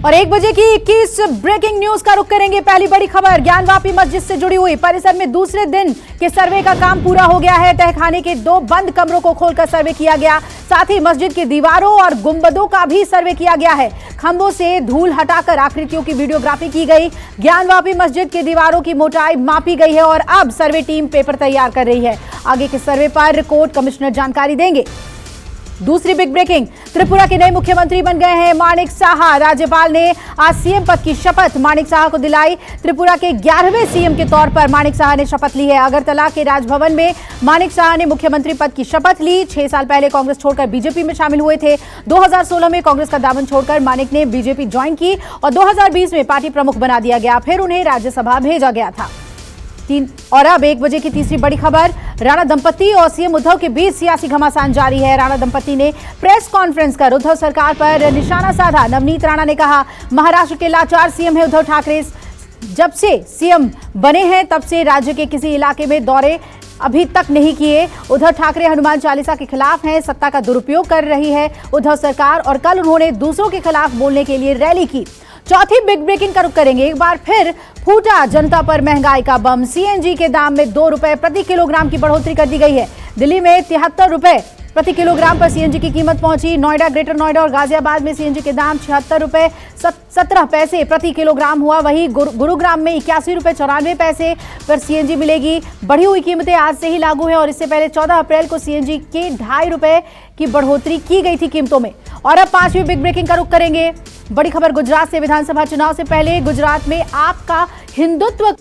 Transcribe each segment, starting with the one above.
और 1 बजे की 21 ब्रेकिंग न्यूज का रुख करेंगे। पहली बड़ी खबर ज्ञानवापी मस्जिद से जुड़ी हुई। परिसर में दूसरे दिन के सर्वे का काम पूरा हो गया है। तहखाने के 2 बंद कमरों को खोलकर सर्वे किया गया। साथ ही मस्जिद की दीवारों और गुंबदों का भी सर्वे किया गया है। खंभों से धूल हटाकर आकृतियों की वीडियोग्राफी की गई। ज्ञानवापी मस्जिद की दीवारों की मोटाई मापी गई है और अब सर्वे टीम पेपर तैयार कर रही है। आगे के सर्वे पर कोर्ट कमिश्नर जानकारी देंगे। दूसरी बिग ब्रेकिंग, त्रिपुरा के नए मुख्यमंत्री बन गए हैं माणिक साहा। राज्यपाल ने आज सीएम पद की शपथ माणिक साहा को दिलाई। त्रिपुरा के 11वें सीएम के तौर पर माणिक साहा ने शपथ ली है। अगरतला के राजभवन में माणिक साहा ने मुख्यमंत्री पद की शपथ ली। 6 साल पहले कांग्रेस छोड़कर बीजेपी में शामिल हुए थे। 2016 में कांग्रेस का दामन छोड़कर माणिक ने बीजेपी ज्वाइन की और 2020 में पार्टी प्रमुख बना दिया गया। फिर उन्हें राज्यसभा भेजा गया था। और अब 1 बजे की तीसरी बड़ी खबर, राणा दंपति और सीएम उद्धव के बीच सियासी घमासान जारी है। राणा दंपति ने प्रेस कॉन्फ्रेंस कर उद्धव सरकार पर निशाना साधा। नवनीत राणा ने कहा, महाराष्ट्र के लाचार सीएम है उद्धव ठाकरे। जब से सीएम बने हैं तब से राज्य के किसी इलाके में दौरे अभी तक नहीं किए। उद्धव ठाकरे हनुमान चालीसा के खिलाफ हैं। सत्ता का दुरुपयोग कर रही है उद्धव सरकार। और कल उन्होंने दूसरों के खिलाफ बोलने के लिए रैली की। चौथी बिग ब्रेकिंग का रुख करेंगे। एक बार फिर फूटा जनता पर महंगाई का बम। सीएनजी के दाम में 2 रुपए प्रति किलोग्राम की बढ़ोतरी कर दी गई है। दिल्ली में 73 रुपए प्रति किलोग्राम पर सीएनजी की कीमत पहुंची। नोएडा, ग्रेटर नोएडा और गाजियाबाद में सीएनजी के दाम 76 रुपए 17 पैसे प्रति किलोग्राम हुआ। वहीं गुरुग्राम में 81 रुपए 94 पैसे पर सीएनजी मिलेगी। बढ़ी हुई कीमतें आज से ही लागू है और इससे पहले 14 अप्रैल को सीएनजी के 2.5 रुपए की बढ़ोतरी की गई थी कीमतों में। और अब 5वीं बिग ब्रेकिंग का रुख करेंगे। बड़ी खबर गुजरात से। विधानसभा चुनाव से पहले गुजरात में आपका हिंदुत्व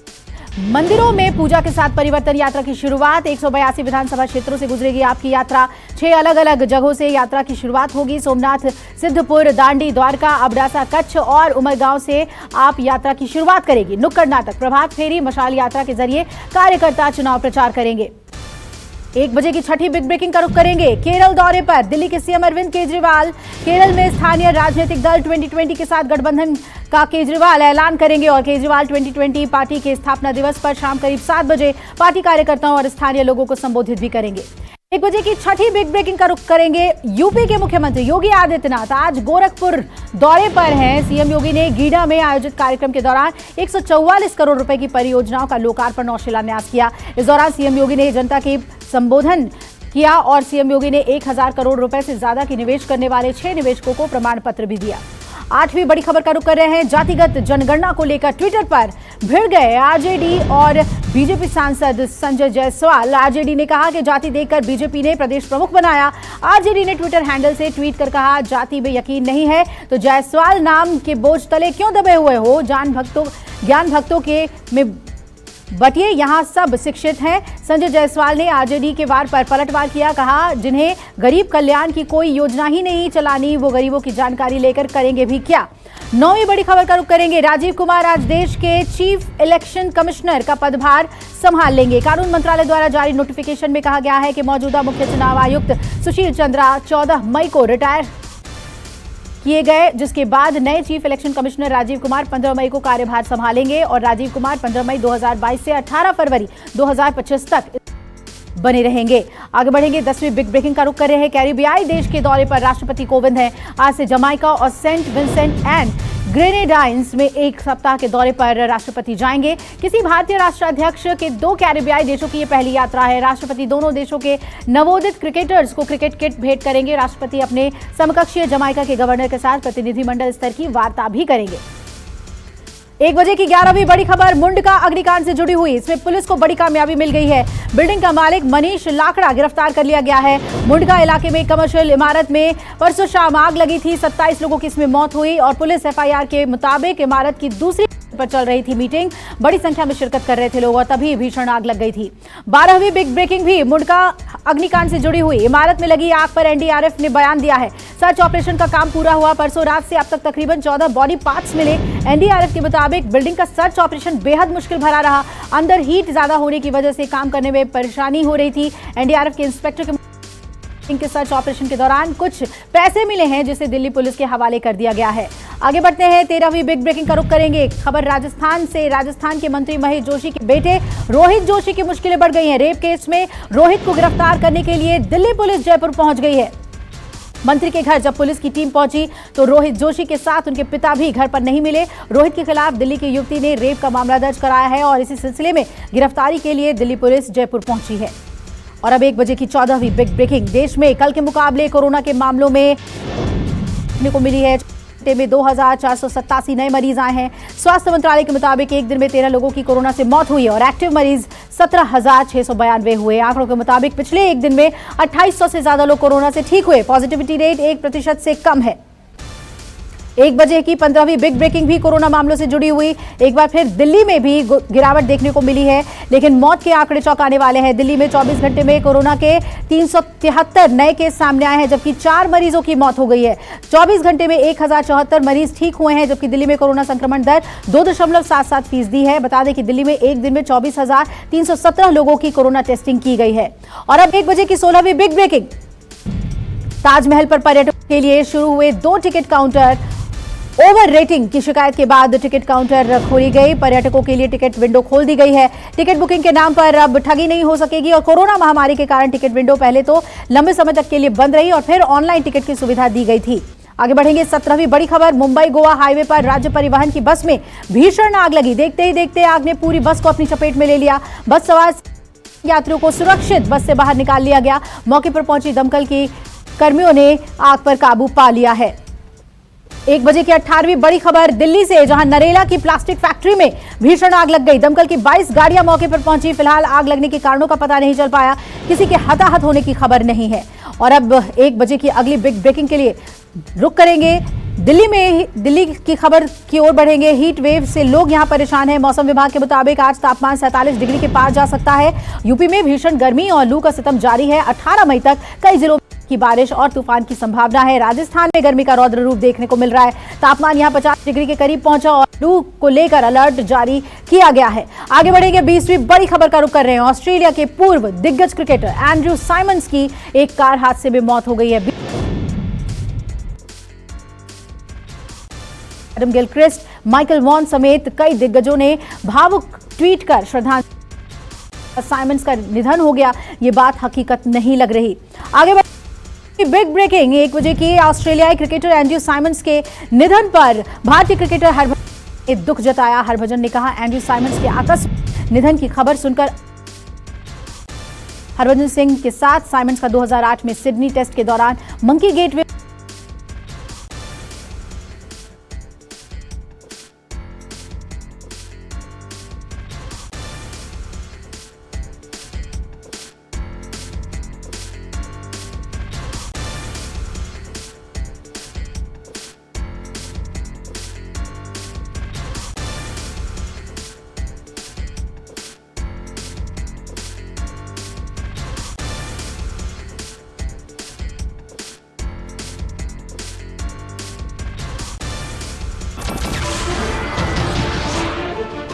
मंदिरों में पूजा के साथ परिवर्तन यात्रा की शुरुआत। 182 विधानसभा क्षेत्रों से गुजरेगी आपकी यात्रा। 6 अलग अलग जगहों से यात्रा की शुरुआत होगी। सोमनाथ, सिद्धपुर, दांडी, द्वारका, अबडासा, कच्छ और उमरगांव से आप यात्रा की शुरुआत करेगी। नुक्कड़ नाटक, प्रभात फेरी, मशाल यात्रा के जरिए कार्यकर्ता चुनाव प्रचार करेंगे। 1 बजे की छठी बिग ब्रेकिंग का रुख करेंगे। केरल दौरे पर दिल्ली के सीएम अरविंद केजरीवाल। केरल में स्थानीय राजनीतिक दल 2020 के साथ गठबंधन का केजरीवाल ऐलान करेंगे और केजरीवाल 2020 पार्टी के स्थापना दिवस पर शाम करीब 7 बजे पार्टी कार्यकर्ताओं और स्थानीय लोगों को संबोधित भी करेंगे। 1 बजे की छठी बिग ब्रेकिंग का रुख करेंगे। यूपी के मुख्यमंत्री योगी आदित्यनाथ आज गोरखपुर दौरे पर हैं। सीएम योगी ने गीडा में आयोजित कार्यक्रम के दौरान 144 करोड़ रुपए की परियोजनाओं का लोकार्पण और शिलान्यास किया। इस दौरान सीएम योगी ने जनता की संबोधन किया और सीएम योगी ने 1000 करोड़ रुपए से ज्यादा की निवेश करने वाले 6 निवेशकों को प्रमाण पत्र भी दिया। 8वीं बड़ी खबर का रुख कर रहे हैं। जातिगत जनगणना को लेकर ट्विटर पर भिड़ गए आरजेडी और बीजेपी सांसद संजय जायसवाल। आरजेडी ने कहा कि जाति देखकर बीजेपी ने प्रदेश प्रमुख बनाया। आरजेडी ने ट्विटर हैंडल से ट्वीट कर कहा, जाति में यकीन नहीं है तो जायसवाल नाम के बोझ तले क्यों दबे हुए हो। ज्ञान भक्तों के में बटिए, यहाँ सब शिक्षित हैं। संजय जायसवाल ने आरजेडी के वार पर पलटवार किया। कहा, जिन्हें गरीब कल्याण की कोई योजना ही नहीं चलानी वो गरीबों की जानकारी लेकर करेंगे भी क्या। 9वीं बड़ी खबर का रुख करेंगे। राजीव कुमार आज देश के चीफ इलेक्शन कमिश्नर का पदभार संभाल लेंगे। कानून मंत्रालय द्वारा जारी नोटिफिकेशन में कहा गया है कि मौजूदा मुख्य चुनाव आयुक्त सुशील चंद्रा 14 मई को रिटायर किए गए, जिसके बाद नए chief election commissioner Rajiv Kumar 15 मई को कार्यभार संभालेंगे और राजीव कुमार 15 मई 2022 से 18 फरवरी 2025 तक बने रहेंगे। आगे बढ़ेंगे। 10वीं बिग ब्रेकिंग का रुख कर रहे हैं। कैरिबियाई देश के दौरे पर राष्ट्रपति कोविंद हैं। आज से जमाइका और सेंट विंसेंट एंड ग्रेनेडाइंस में 1 सप्ताह के दौरे पर राष्ट्रपति जाएंगे। किसी भारतीय राष्ट्राध्यक्ष के 2 कैरिबियाई देशों की यह पहली यात्रा है। राष्ट्रपति दोनों देशों के नवोदित क्रिकेटर्स को क्रिकेट किट भेंट करेंगे। राष्ट्रपति अपने समकक्षीय जमाइका के गवर्नर के साथ प्रतिनिधिमंडल स्तर की वार्ता भी करेंगे। 1 बजे की 11वीं बड़ी खबर मुंडका अग्निकांड से जुड़ी हुई। इसमें पुलिस को बड़ी कामयाबी मिल गई है। बिल्डिंग का मालिक मनीष लाकड़ा गिरफ्तार कर लिया गया है। मुंडका इलाके में कमर्शियल इमारत में परसों शाम आग लगी थी। 27 लोगों की इसमें मौत हुई और पुलिस एफआईआर के मुताबिक इमारत की दूसरी पर चल रही थी मीटिंग। बड़ी संख्या में शिरकत कर रहे थे लोग और तभी भीषण आग लग गई थी। 12वीं बिग ब्रेकिंग भी मुंडका अग्निकांड से जुड़ी हुई। इमारत में लगी आग पर एनडीआरएफ ने बयान दिया है। सर्च ऑपरेशन का काम पूरा हुआ। परसों रात से अब तक तकरीबन 14 बॉडी पार्ट्स मिले। एनडीआरएफ के मुताबिक बिल्डिंग का सर्च ऑपरेशन बेहद मुश्किल भरा रहा। अंदर हीट ज्यादा होने की वजह से काम करने में परेशानी हो रही थी। एनडीआरएफ के इंस्पेक्टर के सर्च ऑपरेशन के दौरान कुछ पैसे मिले हैं जिसे दिल्ली पुलिस के हवाले कर दिया गया है। आगे बढ़ते हैं। 13वीं बिग ब्रेकिंग का रुख करेंगे। खबर राजस्थान से। राजस्थान के मंत्री महेश जोशी के बेटे रोहित जोशी की मुश्किलें बढ़ गई हैं। रेप केस में रोहित को गिरफ्तार करने के लिए दिल्ली पुलिस जयपुर पहुंच गई है। मंत्री के घर जब पुलिस की टीम पहुंची तो रोहित जोशी के साथ उनके पिता भी घर पर नहीं मिले। रोहित के खिलाफ दिल्ली की युवती ने रेप का मामला दर्ज कराया है और इसी सिलसिले में गिरफ्तारी के लिए दिल्ली पुलिस जयपुर पहुंची है। और अब 1 बजे की 14वीं बिग ब्रेकिंग। देश में कल के मुकाबले कोरोना के मामलों में को मिली है में 2487 नए मरीज आए हैं। स्वास्थ्य मंत्रालय के मुताबिक एक दिन में 13 लोगों की कोरोना से मौत हुई और एक्टिव मरीज 17,692 हुए। आंकड़ों के मुताबिक पिछले एक दिन में 2800 से ज्यादा लोग कोरोना से ठीक हुए। पॉजिटिविटी रेट 1% से कम है। 1 बजे की 15वीं बिग ब्रेकिंग भी कोरोना मामलों से जुड़ी हुई। एक बार फिर दिल्ली में भी गिरावट देखने को मिली है, लेकिन मौत के आंकड़े चौंकाने वाले हैं। दिल्ली में 24 घंटे में कोरोना के 373 नए केस सामने आए हैं, जबकि 4 मरीजों की मौत हो गई है। 24 घंटे में 1074 मरीज ठीक हुए हैं, जबकि दिल्ली में कोरोना संक्रमण दर 2.77% है। बता दें कि दिल्ली में एक दिन में 24,317 लोगों की कोरोना टेस्टिंग की गई है। और अब 1 बजे की 16वीं बिग ब्रेकिंग। ताजमहल पर पर्यटकों के लिए शुरू हुए 2 टिकट काउंटर। ओवर रेटिंग की शिकायत के बाद टिकट काउंटर खोली गई। पर्यटकों के लिए टिकट विंडो खोल दी गई है। टिकट बुकिंग के नाम पर अब ठगी नहीं हो सकेगी और कोरोना महामारी के कारण टिकट विंडो पहले तो लंबे समय तक के लिए बंद रही और फिर ऑनलाइन टिकट की सुविधा दी गई थी। आगे बढ़ेंगे। 17वीं बड़ी खबर। मुंबई गोवा हाईवे पर राज्य परिवहन की बस में भीषण आग लगी। देखते ही देखते आग ने पूरी बस को अपनी चपेट में ले लिया। बस सवार यात्रियों को सुरक्षित बस से बाहर निकाल लिया गया। मौके पर पहुंची दमकल की कर्मियों ने आग पर काबू पा लिया है। 1 बजे की 18वीं बड़ी खबर दिल्ली से, जहां नरेला की प्लास्टिक फैक्ट्री में भीषण आग लग गई। दमकल की 22 गाड़ियां मौके पर पहुंची। फिलहाल आग लगने के कारणों का पता नहीं चल पाया। किसी के हताहत होने की खबर नहीं है। और अब 1 बजे की अगली बिग ब्रेकिंग के लिए रुक करेंगे। दिल्ली की खबर की ओर बढ़ेंगे। हीट वेव से लोग यहां परेशान हैं। मौसम विभाग के मुताबिक आज तापमान 47 डिग्री के पार जा सकता है। यूपी में भीषण गर्मी और लू का सितम जारी है। 18 मई तक कई जिलों की बारिश और तूफान की संभावना है। राजस्थान में गर्मी का रौद्र रूप देखने को मिल रहा है। तापमान यहां 50 डिग्री के करीब पहुंचा और लू को लेकर अलर्ट जारी किया गया है। आगे बढ़ेंगे। 20वीं बड़ी खबर का रुख कर रहे हैं। ऑस्ट्रेलिया के पूर्व दिग्गज क्रिकेटर एंड्रयू साइमंस की एक कार हादसे में मौत हो गई है। एडम गिलक्रिस्ट, माइकल वॉन समेत कई दिग्गजों ने भावुक ट्वीट कर श्रद्धांजलि। साइमंस का निधन हो गया, ये बात हकीकत नहीं लग रही। आगे बिग ब्रेकिंग। 1 बजे की ऑस्ट्रेलियाई क्रिकेटर एंड्रयू साइमंस के निधन पर भारतीय क्रिकेटर हरभजन ने दुख जताया। हरभजन ने कहा, एंड्रयू साइमंस के आकस्मिक निधन की खबर सुनकर हरभजन सिंह के साथ साइमंस का 2008 में सिडनी टेस्ट के दौरान मंकी गेट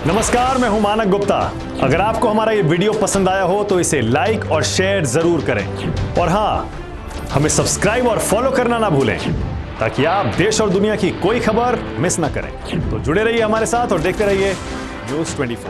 नमस्कार, मैं हूं मानक गुप्ता। अगर आपको हमारा ये वीडियो पसंद आया हो तो इसे लाइक और शेयर जरूर करें और हाँ, हमें सब्सक्राइब और फॉलो करना ना भूलें ताकि आप देश और दुनिया की कोई खबर मिस ना करें। तो जुड़े रहिए हमारे साथ और देखते रहिए न्यूज़ 24।